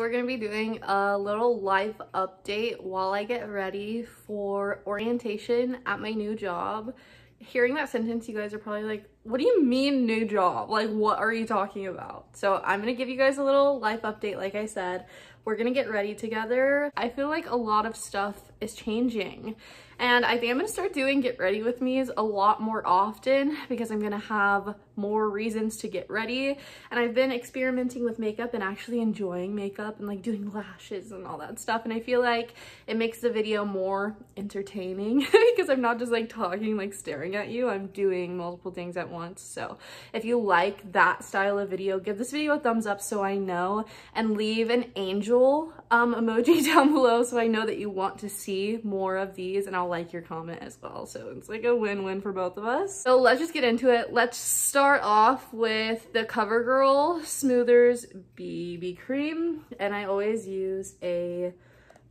we're gonna be doing a little life update while I get ready for orientation at my new job. Hearing that sentence, you guys are probably like, what do you mean new job? Like, what are you talking about? So I'm gonna give you guys a little life update. Like I said, we're gonna get ready together. I feel like a lot of stuff is changing, and I think I'm gonna start doing get ready with me's a lot more often because I'm gonna have more reasons to get ready. And I've been experimenting with makeup and actually enjoying makeup and like doing lashes and all that stuff, and I feel like it makes the video more entertaining because I'm not just like talking, like staring at you. I'm doing multiple things at once. So if you like that style of video, give this video a thumbs up so I know, and leave an angel emoji down below so I know that you want to see more of these, and I'll like your comment as well. So it's like a win-win for both of us. So let's just get into it. Let's start off with the CoverGirl Smoothers BB cream, and I always use a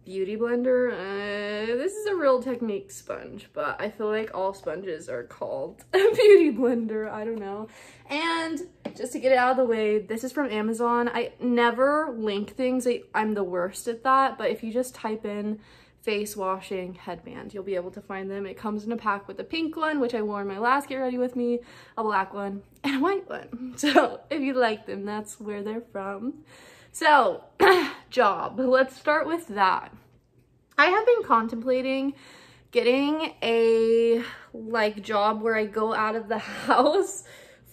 beauty blender. This is a Real Technique sponge, but I feel like all sponges are called a beauty blender. I don't know. And just to get it out of the way, this is from Amazon. I never link things. I'm the worst at that, but if you just type in face washing headband, you'll be able to find them. It comes in a pack with a pink one, which I wore in my last Get Ready With Me, a black one, and a white one. So if you like them, that's where they're from. So job, let's start with that. I have been contemplating getting a job where I go out of the house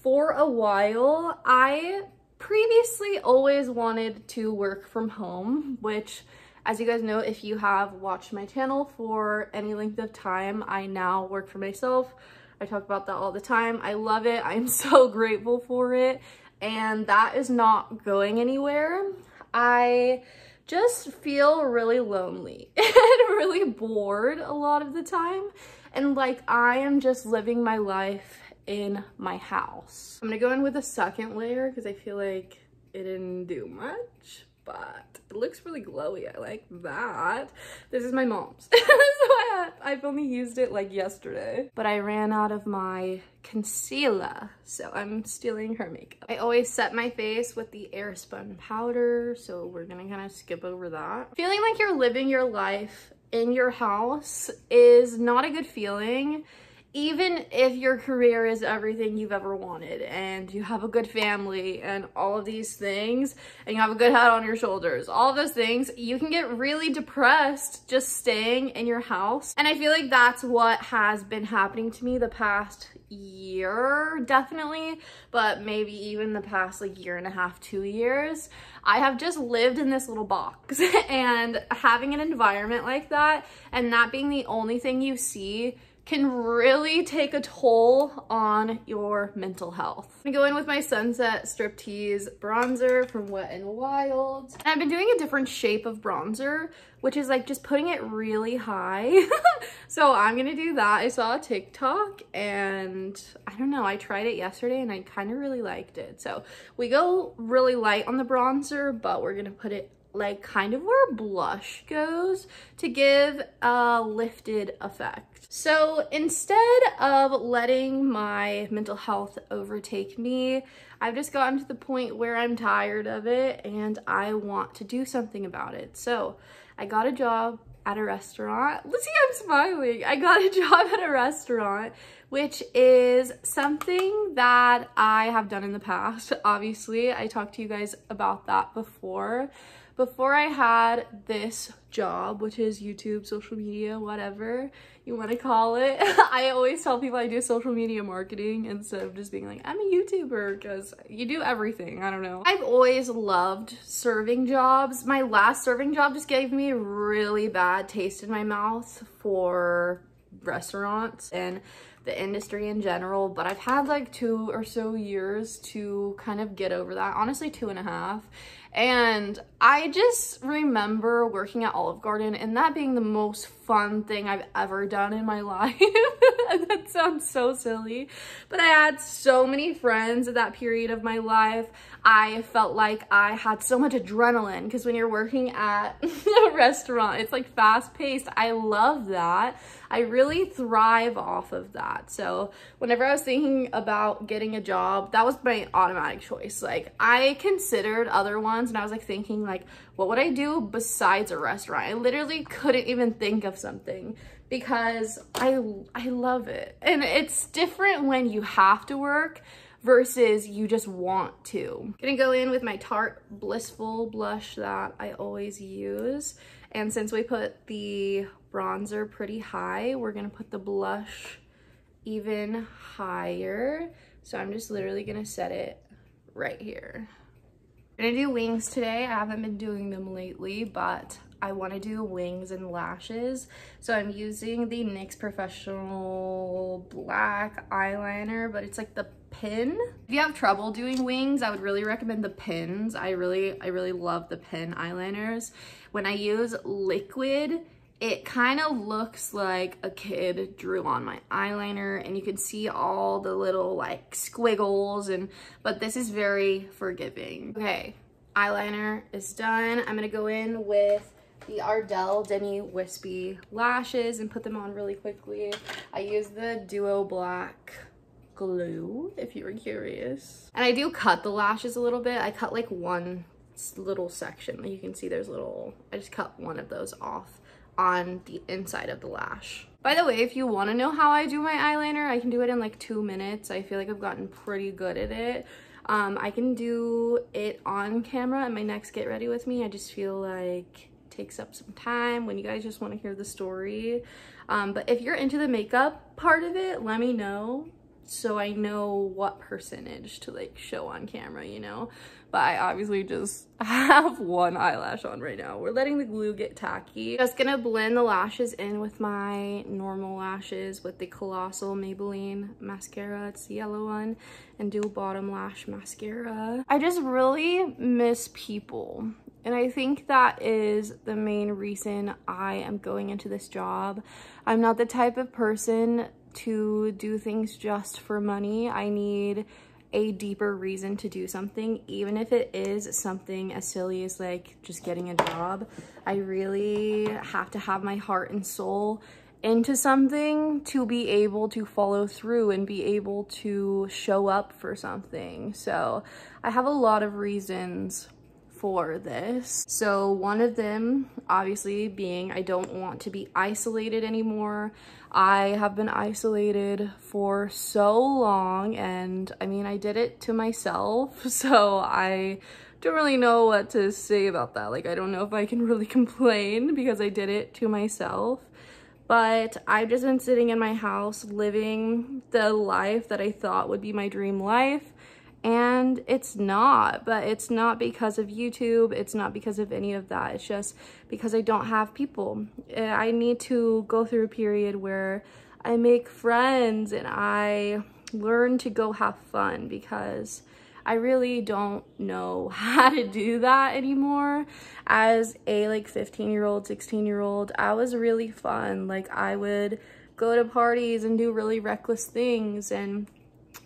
for a while. I previously always wanted to work from home, which, as you guys know, if you have watched my channel for any length of time, I now work for myself. I talk about that all the time. I love it. I'm so grateful for it. And that is not going anywhere. I just feel really lonely and really bored a lot of the time. And like, I am just living my life in my house. I'm gonna go in with a second layer because I feel like it didn't do much, but it looks really glowy. I like that. This is my mom's. So I've only used it like yesterday, but I ran out of my concealer, so I'm stealing her makeup. I always set my face with the Airspun powder, so we're gonna kind of skip over that. Feeling like you're living your life in your house is not a good feeling. Even if your career is everything you've ever wanted and you have a good family and all of these things, and you have a good head on your shoulders, all of those things, you can get really depressed just staying in your house. And I feel like that's what has been happening to me the past year, definitely, but maybe even the past like year and a half, 2 years. I have just lived in this little box, and having an environment like that and that being the only thing you see can really take a toll on your mental health. I'm gonna go in with my Sunset Striptease bronzer from Wet n Wild. And I've been doing a different shape of bronzer, which is like just putting it really high. So I'm gonna do that. I saw a TikTok and I don't know, I tried it yesterday and I kind of really liked it. So we go really light on the bronzer, but we're gonna put it like kind of where blush goes to give a lifted effect. So instead of letting my mental health overtake me, I've just gotten to the point where I'm tired of it and I want to do something about it. So I got a job at a restaurant. Let's see, I'm smiling. I got a job at a restaurant, which is something that I have done in the past. Obviously, I talked to you guys about that before. Before I had this job, which is YouTube, social media, whatever you want to call it. I always tell people I do social media marketing instead of just being like, I'm a YouTuber, because you do everything. I don't know. I've always loved serving jobs. My last serving job just gave me a really bad taste in my mouth for restaurants and the industry in general, but I've had like 2 or so years to kind of get over that. Honestly, 2.5. And I just remember working at Olive Garden and that being the most fun thing I've ever done in my life. That sounds so silly, but I had so many friends at that period of my life. I felt like I had so much adrenaline because when you're working at a restaurant, it's like fast paced. I love that. I really thrive off of that. So whenever I was thinking about getting a job, that was my automatic choice. Like, I considered other ones restaurants, and I was like thinking like, what would I do besides a restaurant? I literally couldn't even think of something because I love it. And it's different when you have to work versus you just want to. Gonna go in with my Tarte Blissful blush that I always use. And since we put the bronzer pretty high, we're gonna put the blush even higher. So I'm just literally gonna set it right here. I'm gonna do wings today. I haven't been doing them lately, but I wanna do wings and lashes. So I'm using the NYX Professional Black eyeliner, but it's like the pin. If you have trouble doing wings, I would really recommend the pins. I really love the pin eyeliners. When I use liquid, it kind of looks like a kid drew on my eyeliner, and you can see all the little like squiggles, but this is very forgiving. Okay, eyeliner is done. I'm gonna go in with the Ardell Demi Wispy lashes and put them on really quickly. I use the Duo Black glue, if you were curious. And I do cut the lashes a little bit. I cut like one little section. Like you can see there's I just cut one of those off on the inside of the lash. By the way, if you want to know how I do my eyeliner, I can do it in like 2 minutes. I feel like I've gotten pretty good at it. I can do it on camera in my next Get Ready With Me. I just feel like it takes up some time when you guys just want to hear the story. But if you're into the makeup part of it, let me know so I know what percentage to like show on camera, you know? But I obviously just have one eyelash on right now. We're letting the glue get tacky. Just gonna blend the lashes in with my normal lashes with the Colossal Maybelline mascara. It's the yellow one, and do bottom lash mascara. I just really miss people. And I think that is the main reason I am going into this job. I'm not the type of person to do things just for money. I need a deeper reason to do something, even if it is something as silly as like just getting a job. I really have to have my heart and soul into something to be able to follow through and be able to show up for something. So I have a lot of reasons for this. So one of them obviously being I don't want to be isolated anymore. I have been isolated for so long, and I mean, I did it to myself, so I don't really know what to say about that. Like, I don't know if I can really complain because I did it to myself. But I've just been sitting in my house living the life that I thought would be my dream life. And it's not, but it's not because of YouTube. It's not because of any of that. It's just because I don't have people. I need to go through a period where I make friends and I learn to go have fun, because I really don't know how to do that anymore. As a like 15-year-old, 16-year-old, I was really fun. Like, I would go to parties and do really reckless things, and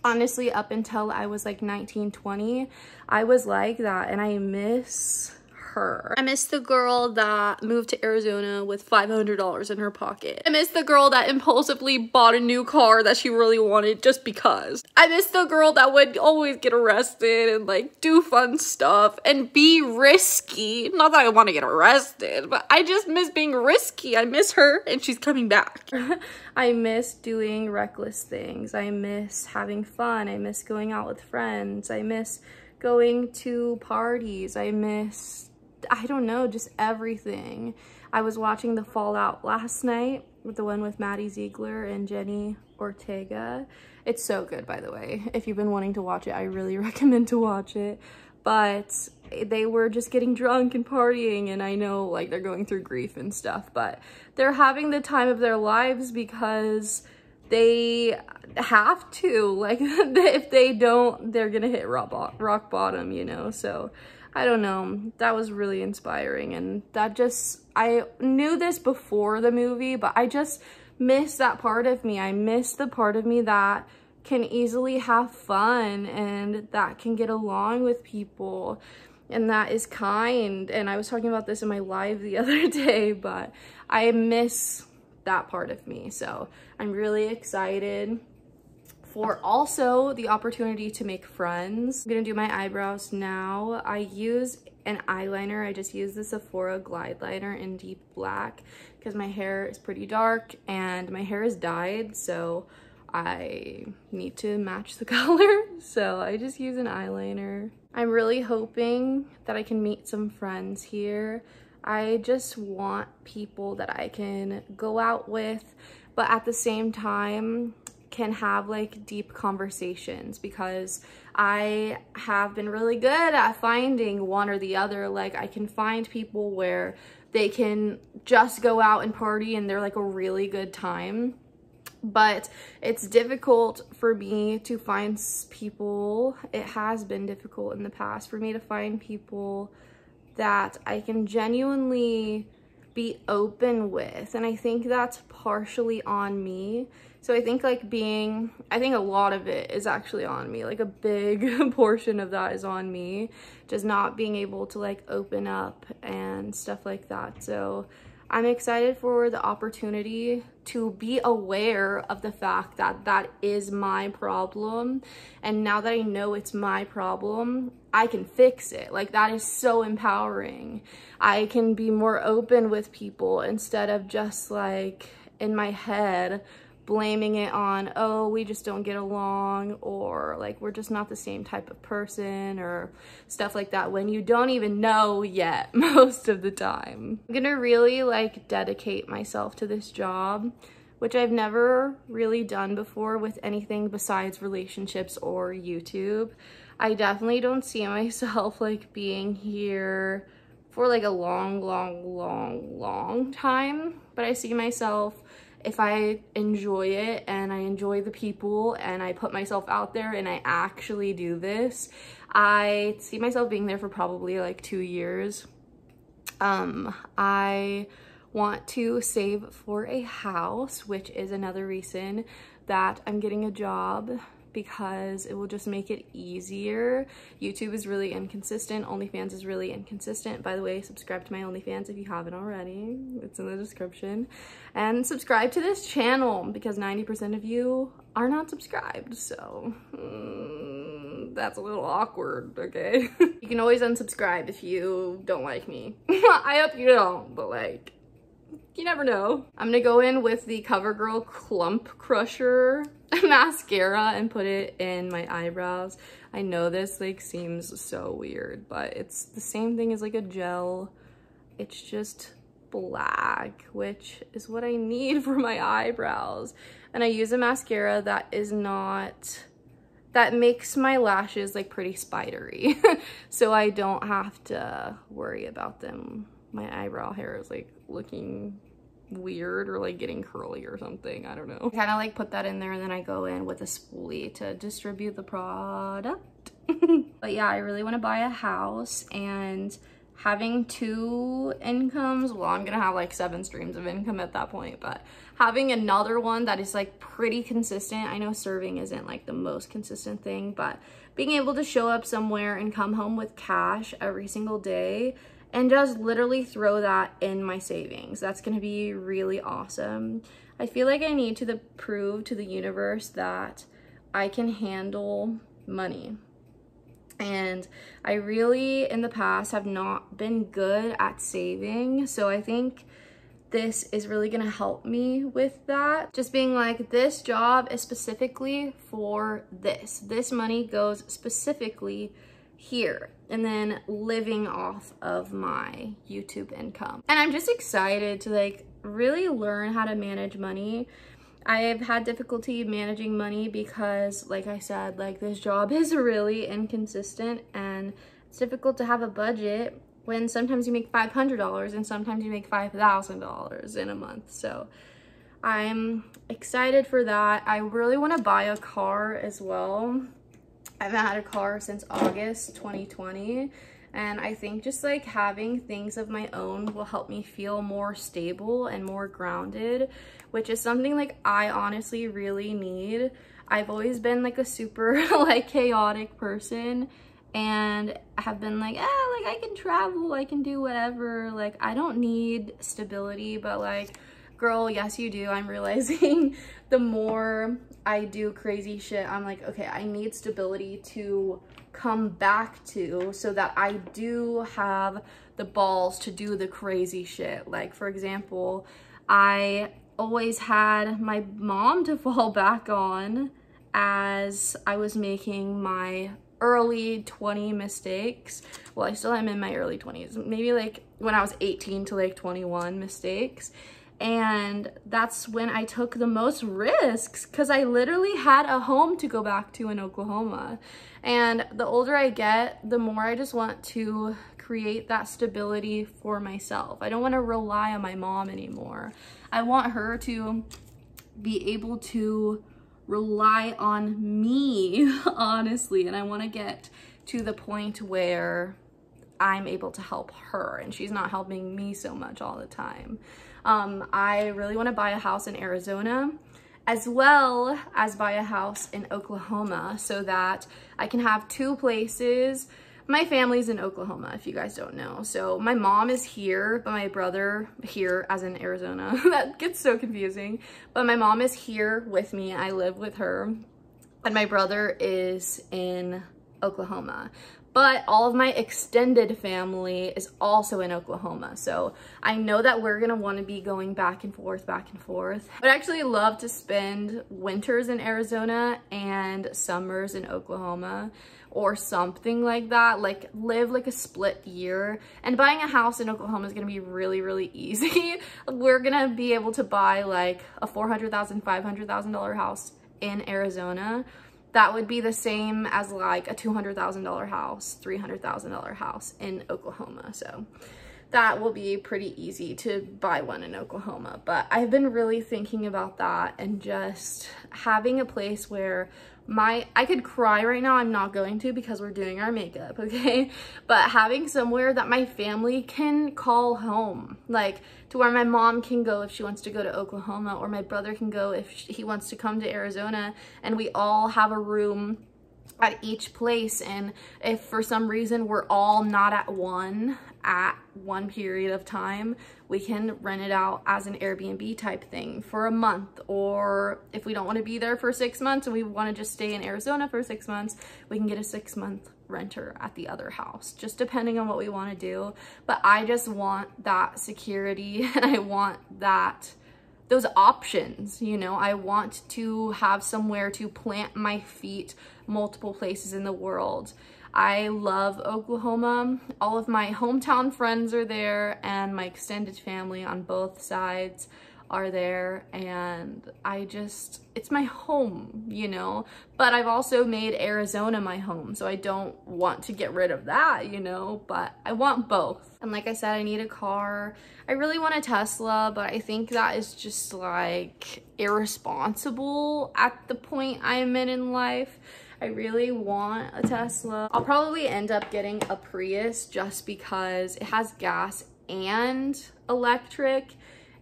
honestly, up until I was like 19, 20, I was like that, and I miss her. I miss the girl that moved to Arizona with $500 in her pocket. I miss the girl that impulsively bought a new car that she really wanted just because. I miss the girl that would always get arrested and like do fun stuff and be risky. Not that I want to get arrested, but I just miss being risky. I miss her, and she's coming back. I miss doing reckless things. I miss having fun. I miss going out with friends. I miss going to parties. I miss, I don't know, just everything. I was watching The Fallout last night, with the one with Maddie Ziegler and Jenny Ortega. It's so good, by the way. If you've been wanting to watch it, I really recommend to watch it. But they were just getting drunk and partying, and I know like they're going through grief and stuff, but they're having the time of their lives because they have to. Like, if they don't, they're gonna hit rock bottom, you know? So I don't know, that was really inspiring, and that just, I knew this before the movie, but I just miss that part of me. I miss the part of me that can easily have fun and that can get along with people and that is kind. And I was talking about this in my live the other day, but I miss that part of me. So I'm really excited for also the opportunity to make friends. I'm gonna do my eyebrows now. I use an eyeliner. I just use the Sephora Glide Liner in deep black because my hair is pretty dark and my hair is dyed, so I need to match the color. So I just use an eyeliner. I'm really hoping that I can meet some friends here. I just want people that I can go out with, but at the same time can have like deep conversations, because I have been really good at finding one or the other. Like I can find people where they can just go out and party and they're like a really good time. But it's difficult for me to find people. It has been difficult in the past for me to find people that I can genuinely be open with. And I think that's partially on me. So I think like I think a lot of it is actually on me. Like a big portion of that is on me. Just not being able to like open up and stuff like that. So I'm excited for the opportunity to be aware of the fact that that is my problem. And now that I know it's my problem, I can fix it. Like that is so empowering. I can be more open with people instead of just like in my head blaming it on, oh, we just don't get along, or like we're just not the same type of person, or stuff like that, when you don't even know yet most of the time. I'm gonna really like dedicate myself to this job, which I've never really done before with anything besides relationships or YouTube. I definitely don't see myself like being here for like a long time, but I see myself, if I enjoy it and I enjoy the people and I put myself out there and I actually do this, I see myself being there for probably like 2 years. I want to save for a house, which is another reason that I'm getting a job, because it will just make it easier. YouTube is really inconsistent. OnlyFans is really inconsistent. By the way, subscribe to my OnlyFans if you haven't already. It's in the description. And subscribe to this channel, because 90% of you are not subscribed. So that's a little awkward, okay? You can always unsubscribe if you don't like me. I hope you don't, but like, you never know. I'm gonna go in with the CoverGirl Clump Crusher mascara and put it in my eyebrows. I know this like seems so weird, but it's the same thing as like a gel. It's just black, which is what I need for my eyebrows. And I use a mascara that makes my lashes like pretty spidery. So I don't have to worry about them. My eyebrow hair is like looking weird or like getting curly or something. I don't know. I kind of like put that in there and then I go in with a spoolie to distribute the product. But yeah, I really want to buy a house, and having 2 incomes, well, I'm gonna have like 7 streams of income at that point, but having another one that is like pretty consistent. I know serving isn't like the most consistent thing, but being able to show up somewhere and come home with cash every single day and just literally throw that in my savings, that's gonna be really awesome. I feel like I need to prove to the universe that I can handle money. And I really, in the past, have not been good at saving. So I think this is really gonna help me with that. Just being like, this job is specifically for this. This money goes specifically here, and then living off of my YouTube income. And I'm just excited to like really learn how to manage money. I've had difficulty managing money because, like I said, like this job is really inconsistent, and it's difficult to have a budget when sometimes you make $500 and sometimes you make $5,000 in a month. So I'm excited for that. I really want to buy a car as well. I haven't had a car since August 2020, and I think just like having things of my own will help me feel more stable and more grounded, which is something like I honestly really need. I've always been like a super like chaotic person, and have been like, like I can travel, I can do whatever, like I don't need stability. But like, girl, yes you do. I'm realizing the more I do crazy shit, I'm like, okay, I need stability to come back to so that I do have the balls to do the crazy shit. Like, for example, I always had my mom to fall back on as I was making my early 20 mistakes. Well, I still am in my early 20s, maybe like when I was 18 to like 21 mistakes. And that's when I took the most risks because I literally had a home to go back to in Oklahoma. And the older I get, the more I just want to create that stability for myself. I don't want to rely on my mom anymore. I want her to be able to rely on me, honestly. And I want to get to the point where I'm able to help her and she's not helping me so much all the time. I really want to buy a house in Arizona as well as buy a house in Oklahoma so that I can have two places. My family's in Oklahoma, if you guys don't know. So my mom is here, but my brother here, as in Arizona. That gets so confusing. But my mom is here with me. I live with her. And my brother is in Oklahoma. But all of my extended family is also in Oklahoma. So I know that we're gonna wanna be going back and forth, back and forth. But I actually love to spend winters in Arizona and summers in Oklahoma or something like that. Like live like a split year. And buying a house in Oklahoma is gonna be really, really easy. We're gonna be able to buy like a $400,000, $500,000 house in Arizona. That would be the same as like a $200,000 house, $300,000 house in Oklahoma. So that will be pretty easy to buy one in Oklahoma. But I've been really thinking about that and just having a place where I could cry right now. I'm not going to because we're doing our makeup, okay? But having somewhere that my family can call home, like to where my mom can go if she wants to go to Oklahoma, or my brother can go if he wants to come to Arizona, and we all have a room at each place. And if for some reason we're all not at one period of time, we can rent it out as an Airbnb type thing for a month. Or if we don't want to be there for 6 months and we want to just stay in Arizona for 6 months, we can get a 6-month renter at the other house, just depending on what we want to do. But I just want that security and I want those options, you know. I want to have somewhere to plant my feet multiple places in the world. I love Oklahoma. All of my hometown friends are there and my extended family on both sides are there, and it's my home, you know. But I've also made Arizona my home, so I don't want to get rid of that, you know, but I want both. And like I said, I need a car. I really want a Tesla, but I think that is just like irresponsible at the point I'm in life. I really want a Tesla. I'll probably end up getting a Prius just because it has gas and electric.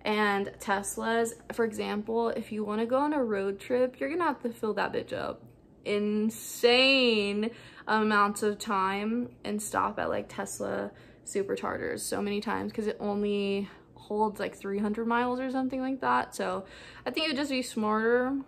And Teslas, for example, if you want to go on a road trip, you're gonna have to fill that bitch up insane amounts of time and stop at like Tesla superchargers so many times because it only holds like 300 miles or something like that. So I think it would just be smarter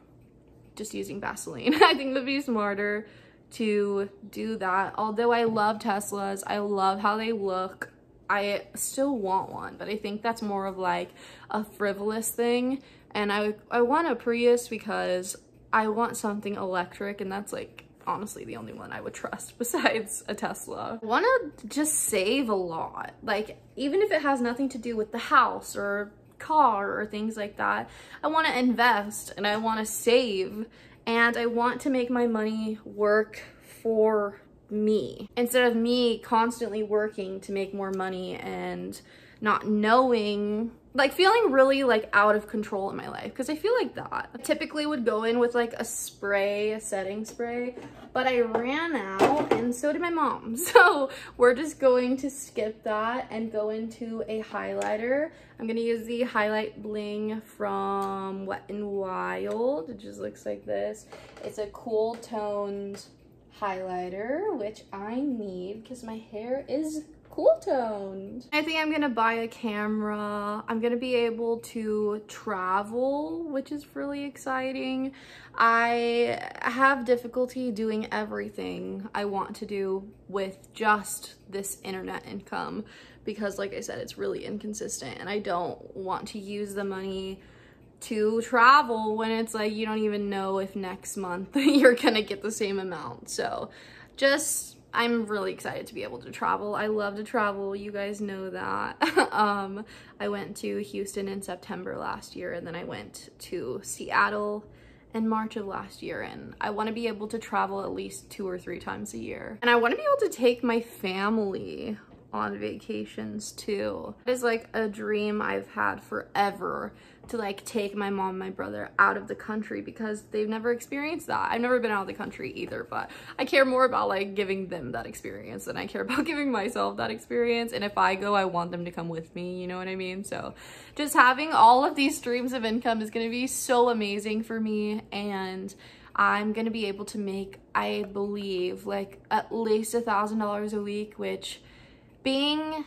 just using Vaseline. I think it would be smarter to do that. Although I love Teslas, I love how they look, I still want one, but I think that's more of like a frivolous thing. And I want a Prius because I want something electric, and that's like honestly the only one I would trust besides a Tesla. I want to just save a lot, like even if it has nothing to do with the house or car or things like that. I want to invest and I want to save, and I want to make my money work for me instead of me constantly working to make more money and not knowing, like feeling really like out of control in my life, because I feel like that. I typically would go in with like a setting spray, but I ran out and so did my mom. So we're just going to skip that and go into a highlighter. I'm gonna use the Highlight Bling from Wet n Wild. It just looks like this. It's a cool toned highlighter, which I need because my hair is cool toned. I think I'm gonna buy a camera. I'm gonna be able to travel, which is really exciting. I have difficulty doing everything I want to do with just this internet income because, like I said, it's really inconsistent, and I don't want to use the money to travel when it's like you don't even know if next month you're gonna get the same amount. So I'm really excited to be able to travel. I love to travel, you guys know that. I went to Houston in September last year, and then I went to Seattle in March of last year, and I want to be able to travel at least 2 or 3 times a year. And I want to be able to take my family on vacations too. It is like a dream I've had forever to like take my mom and my brother out of the country because they've never experienced that. I've never been out of the country either, but I care more about like giving them that experience than I care about giving myself that experience. And if I go, I want them to come with me, you know what I mean? So just having all of these streams of income is gonna be so amazing for me, and I'm gonna be able to make, I believe, like at least $1,000 a week, which being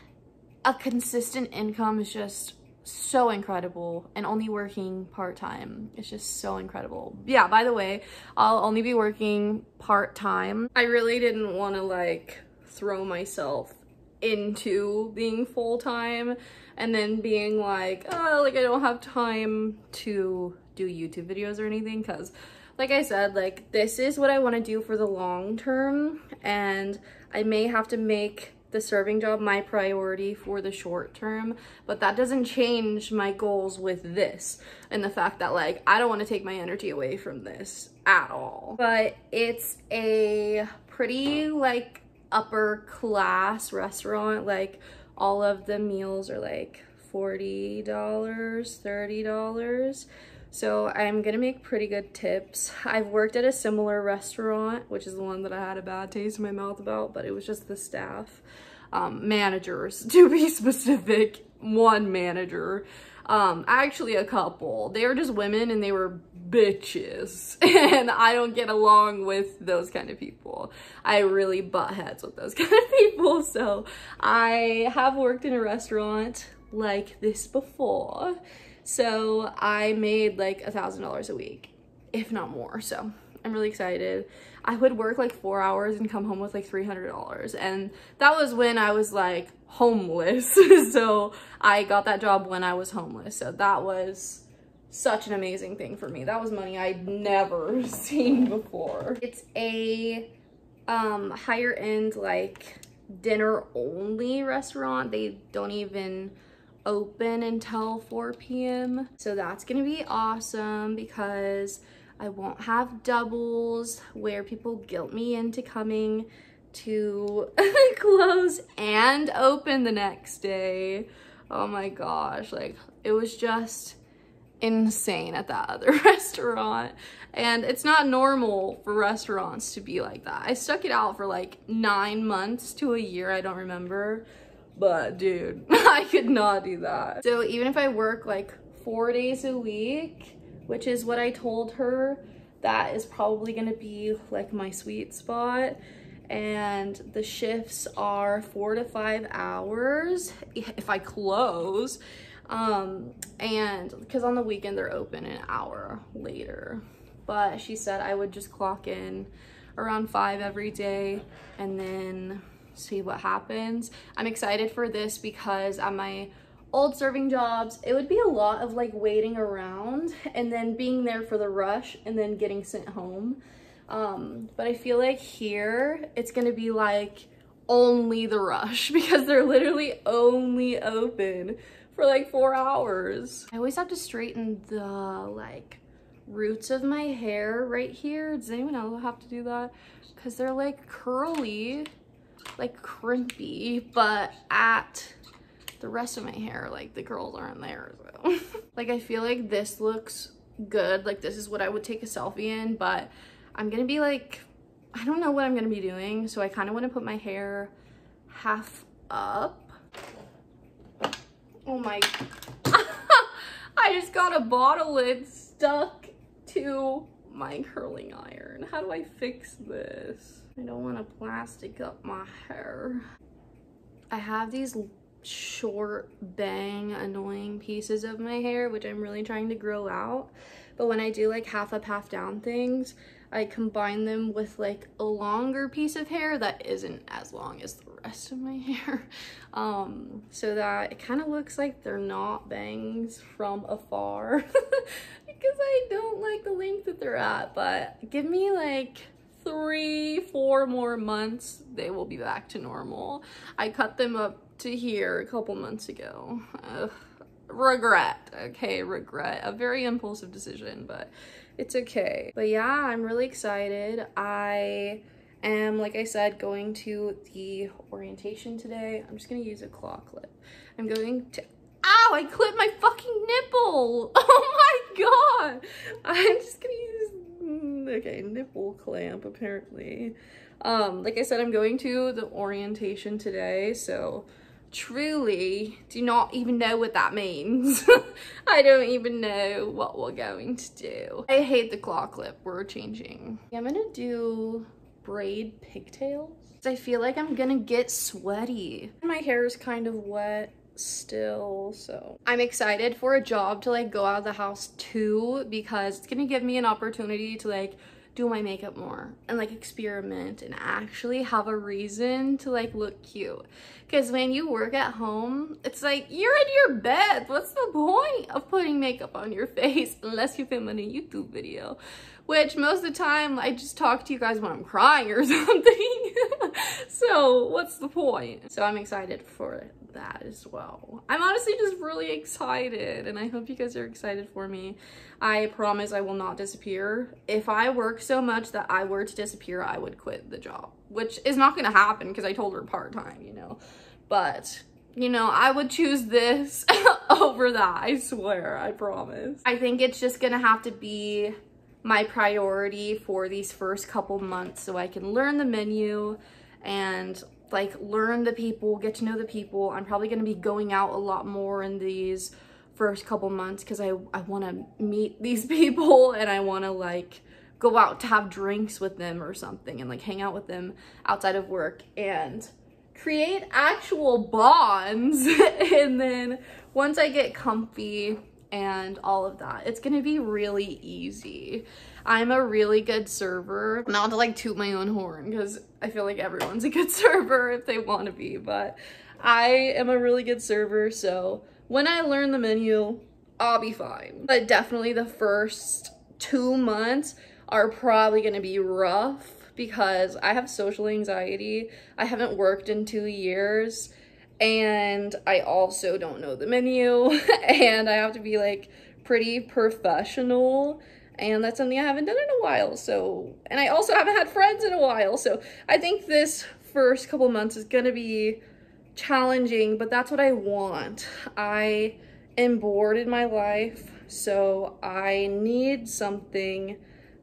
a consistent income is just so incredible, and only working part-time is just so incredible. Yeah, by the way, I'll only be working part-time. I really didn't want to like throw myself into being full-time and then being like, oh, like I don't have time to do YouTube videos or anything, because like I said, like this is what I want to do for the long term, and I may have to make the serving job my priority for the short term, but that doesn't change my goals with this and the fact that like I don't want to take my energy away from this at all. But it's a pretty like upper class restaurant. Like all of the meals are like $40, $30. So I'm gonna make pretty good tips. I've worked at a similar restaurant, which is the one that I had a bad taste in my mouth about, but it was just the staff, managers to be specific, one manager, actually a couple. They were just women and they were bitches, and I don't get along with those kind of people. I really butt heads with those kind of people. So I have worked in a restaurant like this before. So I made like $1,000 a week, if not more. So I'm really excited. I would work like 4 hours and come home with like $300. And that was when I was like homeless. So I got that job when I was homeless. So that was such an amazing thing for me. That was money I'd never seen before. It's a higher end like dinner only restaurant. They don't even open until 4 p.m. So that's gonna be awesome because I won't have doubles where people guilt me into coming to close and open the next day. Oh my gosh, like it was just insane at that other restaurant, and it's not normal for restaurants to be like that. I stuck it out for like 9 months to a year, I don't remember. But dude, I could not do that. So even if I work like 4 days a week, which is what I told her, that is probably gonna be like my sweet spot. And the shifts are 4 to 5 hours if I close. And because on the weekend they're open an hour later. But she said I would just clock in around 5 every day and then see what happens. I'm excited for this because at my old serving jobs, it would be a lot of like waiting around and then being there for the rush and then getting sent home. But I feel like here it's gonna be like only the rush because they're literally only open for like 4 hours. I always have to straighten the like roots of my hair right here. Does anyone else have to do that? Because they're like curly, like crimpy, but at the rest of my hair, like the curls aren't there. So like I feel like this looks good, like this is what I would take a selfie in, but I'm gonna be like, I don't know what I'm gonna be doing, so I kind of want to put my hair half up. Oh my I just got a bottle lid stuck to my curling iron. How do I fix this? I don't want to plastic up my hair. I have these short bang annoying pieces of my hair, which I'm really trying to grow out. But when I do like half up, half down things, I combine them with like a longer piece of hair that isn't as long as the rest of my hair, so that it kind of looks like they're not bangs from afar because I don't like the length that they're at. But give me like 3-4 more months, they will be back to normal. I cut them up to here a couple months ago. Regret, okay, regret. A very impulsive decision, but it's okay. But yeah, I'm really excited. I am, like I said, going to the orientation today. I'm just gonna use a claw clip. I'm going to, ow, I clipped my fucking nipple. Oh my God. I'm just gonna use, okay, nipple clamp apparently. Like I said, I'm going to the orientation today, so truly do not even know what that means. I don't even know what we're going to do. I hate the claw clip. We're changing. I'm gonna do braid pigtails. I feel like I'm gonna get sweaty. My hair is kind of wet still, so I'm excited for a job to like go out of the house too, because it's gonna give me an opportunity to like do my makeup more and like experiment and actually have a reason to like look cute. Because when you work at home, it's like you're in your bed. What's the point of putting makeup on your face unless you film in a YouTube video? Which most of the time I just talk to you guys when I'm crying or something. So what's the point? So I'm excited for that as well. I'm honestly just really excited, and I hope you guys are excited for me. I promise I will not disappear. If I work so much that I were to disappear, I would quit the job, which is not gonna happen because I told her part-time, you know. But, you know, I would choose this over that, I swear, I promise. I think it's just gonna have to be my priority for these first couple months so I can learn the menu and like learn the people, get to know the people. I'm probably gonna be going out a lot more in these first couple months because I wanna meet these people and I wanna like go out to have drinks with them or something and like hang out with them outside of work and create actual bonds. And then once I get comfy and all of that, it's gonna be really easy. I'm a really good server, not to like toot my own horn because I feel like everyone's a good server if they want to be, but I am a really good server, so when I learn the menu, I'll be fine. But definitely the first 2 months are probably gonna be rough because I have social anxiety. I haven't worked in 2 years. And I also don't know the menu and I have to be like pretty professional, and that's something I haven't done in a while. So, and I also haven't had friends in a while. So I think this first couple months is gonna be challenging, but that's what I want. I am bored in my life, so I need something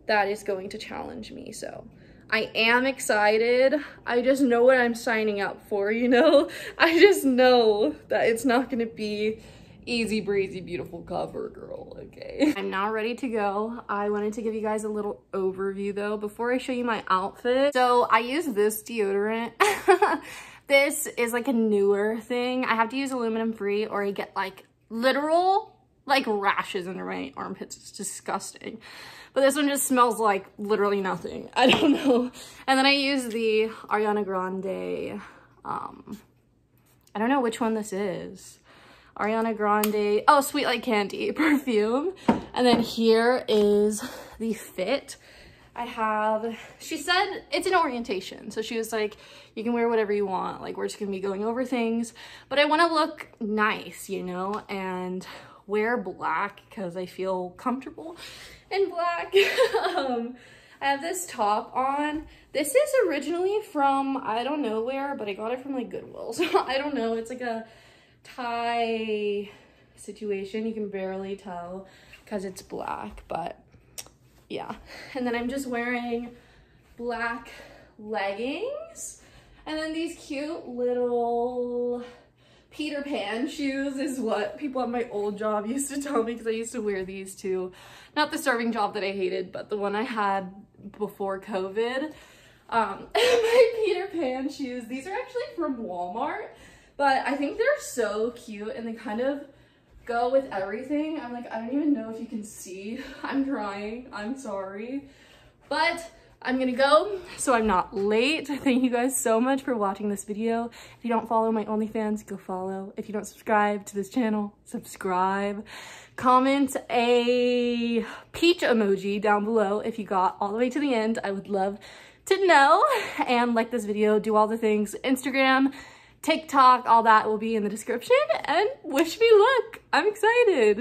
that is going to challenge me. So I am excited. I just know what I'm signing up for, you know? I just know that it's not gonna be easy breezy, beautiful cover girl, okay? I'm now ready to go. I wanted to give you guys a little overview though before I show you my outfit. So I use this deodorant. This is like a newer thing. I have to use aluminum free or I get like literal like rashes under my armpits. It's disgusting. But this one just smells like literally nothing. I don't know. And then I use the Ariana Grande, I don't know which one this is. Ariana Grande, oh, Sweet Like Candy perfume. And then here is the fit. I have, she said it's an orientation. So she was like, you can wear whatever you want. Like, we're just gonna be going over things. But I wanna look nice, you know, and wear black because I feel comfortable in black. I have this top on. This is originally from, I don't know where, but I got it from like Goodwill. So I don't know, it's like a tie situation. You can barely tell because it's black, but yeah. And then I'm just wearing black leggings and then these cute little Peter Pan shoes is what people at my old job used to tell me because I used to wear these too. Not the serving job that I hated, but the one I had before COVID. My Peter Pan shoes, these are actually from Walmart. But I think they're so cute and they kind of go with everything. I'm like, I don't even know if you can see. I'm trying, I'm sorry. But I'm gonna go so I'm not late. Thank you guys so much for watching this video. If you don't follow my OnlyFans, go follow. If you don't subscribe to this channel, subscribe. Comment a peach emoji down below if you got all the way to the end. I would love to know. And like this video, do all the things. Instagram, TikTok, all that will be in the description. And wish me luck. I'm excited.